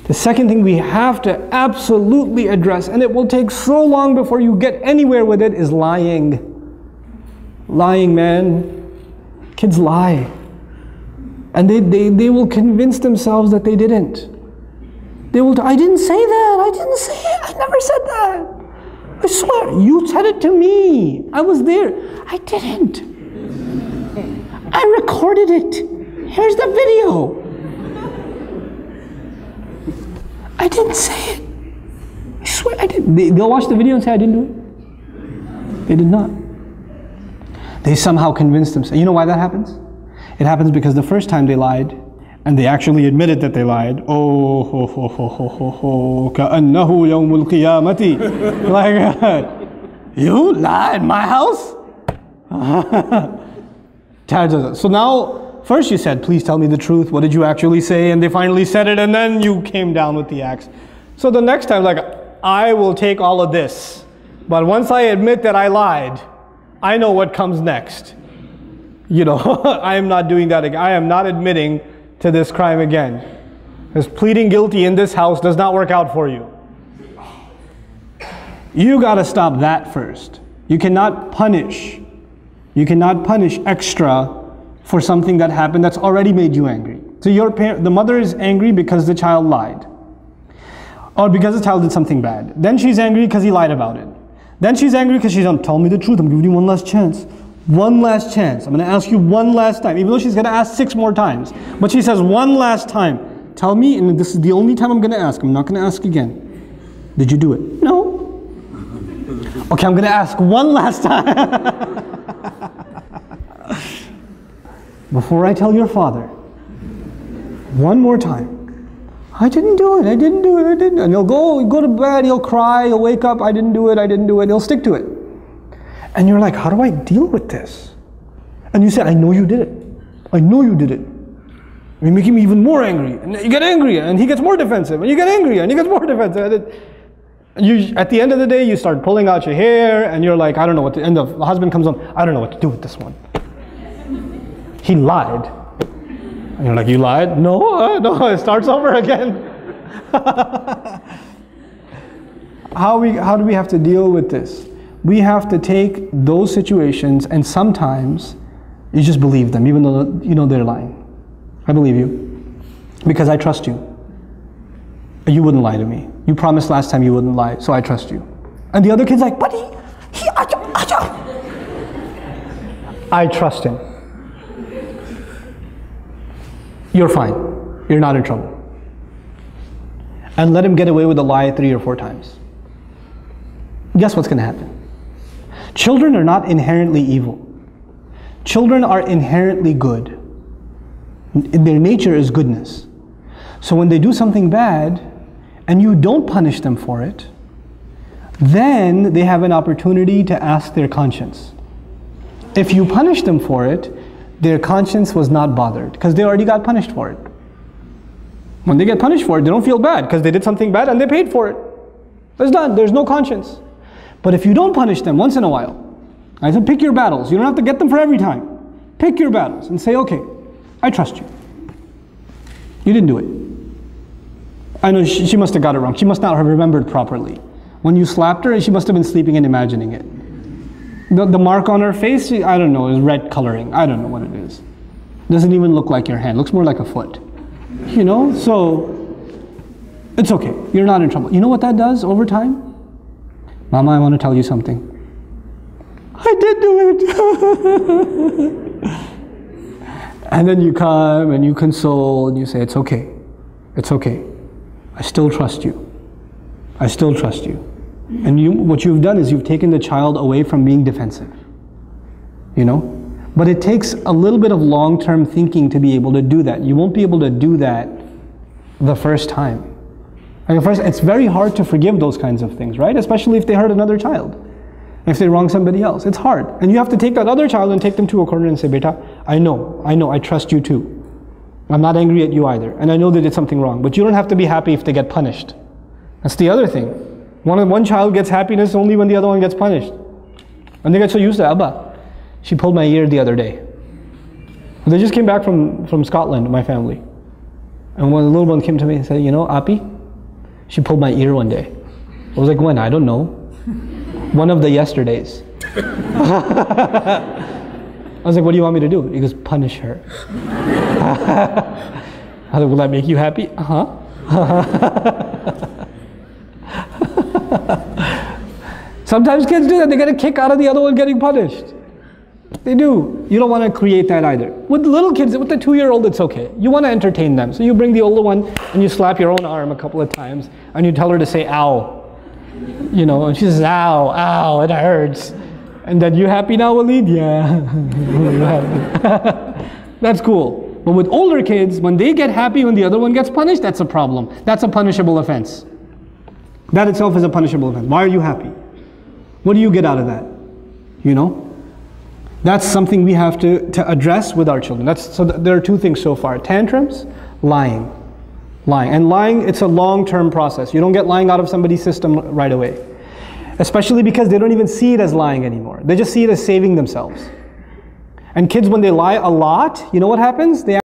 The second thing we have to absolutely address, and it will take so long before you get anywhere with it, is lying. Lying, man. Kids lie. And they will convince themselves that they didn't. They will, I didn't say that, I didn't say it, I never said that. I swear, you said it to me. I was there. I didn't. I recorded it. Here's the video. I didn't say it. I swear I didn't. They'll watch the video and say I didn't do it. They did not. They somehow convinced themselves. You know why that happens? It happens because the first time they lied, and they actually admitted that they lied. Oh, ho, ho, ho, ho, ho, ho, ka'annahu yawmul qiyamati. Like, you lie in my house? So now, first you said, please tell me the truth. What did you actually say? And they finally said it, and then you came down with the axe. So the next time, like, I will take all of this. But once I admit that I lied, I know what comes next. You know, I am not doing that again. I am not admitting to this crime again. Because pleading guilty in this house does not work out for you. You got to stop that first. You cannot punish. You cannot punish extra for something that happened that's already made you angry. So the mother is angry because the child lied. Or because the child did something bad. Then she's angry because he lied about it. Then she's angry because she's on, tell me the truth, I'm giving you one last chance. One last chance. I'm going to ask you one last time, even though she's going to ask 6 more times. But she says one last time, tell me, and this is the only time I'm going to ask. I'm not going to ask again. Did you do it? No. Okay, I'm going to ask one last time. Before I tell your father, one more time. I didn't do it, I didn't do it, I didn't. And he'll go to bed, he'll cry, he'll wake up, I didn't do it, I didn't do it. He'll stick to it. And you're like, how do I deal with this? And you said, I know you did it. I know you did it. You're making me even more angry. And you get angrier, and he gets more defensive. And you get angrier, and he gets more defensive. And at the end of the day, you start pulling out your hair, and you're like, I don't know what to, and the husband comes on, I don't know what to do with this one. He lied. And you're like, you lied? No, no, it starts over again. How do we have to deal with this? We have to take those situations, and sometimes you just believe them, even though you know they're lying. I believe you because I trust you. You wouldn't lie to me. You promised last time you wouldn't lie, so I trust you. And the other kid's like, but I trust him. You're fine. You're not in trouble. And let him get away with a lie 3 or 4 times. Guess what's going to happen? Children are not inherently evil. Children are inherently good. Their nature is goodness. So when they do something bad and you don't punish them for it, then they have an opportunity to ask their conscience. If you punish them for it, their conscience was not bothered because they already got punished for it. When they get punished for it, they don't feel bad because they did something bad and they paid for it. It's done. There's no conscience. But if you don't punish them once in a while, I said pick your battles. You don't have to get them for every time. Pick your battles and say, okay, I trust you. You didn't do it. I know she must have got it wrong. She must not have remembered properly. When you slapped her, she must have been sleeping and imagining it. The mark on her face, I don't know, is red coloring. I don't know what it is. Doesn't even look like your hand. Looks more like a foot. You know, so it's okay. You're not in trouble. You know what that does over time? Mama, I want to tell you something. I did do it. And then you come and you console and you say, it's okay. It's okay. I still trust you. I still trust you. And what you've done is you've taken the child away from being defensive. You know? But it takes a little bit of long-term thinking to be able to do that. You won't be able to do that the first time. Like first, it's very hard to forgive those kinds of things, right? Especially if they hurt another child. If they wrong somebody else. It's hard. And you have to take that other child and take them to a corner and say, Beta, I know, I trust you too. I'm not angry at you either. And I know they did something wrong. But you don't have to be happy if they get punished. That's the other thing. One child gets happiness only when the other one gets punished. And they get so used to Abba. She pulled my ear the other day. They just came back from Scotland, my family. And when the little one came to me and said, you know, Api, She pulled my ear one day. I was like, when? I don't know. One of the yesterdays. I was like, what do you want me to do? He goes, punish her. I was like, will that make you happy? Uh-huh. Sometimes kids do that. They get a kick out of the other one getting punished. They do. You don't want to create that either. With little kids, with the 2-year-old, it's okay. You want to entertain them. So you bring the older one and you slap your own arm a couple of times and you tell her to say, ow. You know, and she says, ow, ow, it hurts. And then, you happy now, Walid? Yeah. That's cool. But with older kids, when they get happy when the other one gets punished, that's a problem. That's a punishable offense. That itself is a punishable offense. Why are you happy? What do you get out of that? You know? That's something we have to address with our children. So there are 2 things so far. Tantrums, lying. Lying. And lying, it's a long-term process. You don't get lying out of somebody's system right away. Especially because they don't even see it as lying anymore. They just see it as saving themselves. And kids, when they lie a lot, you know what happens? They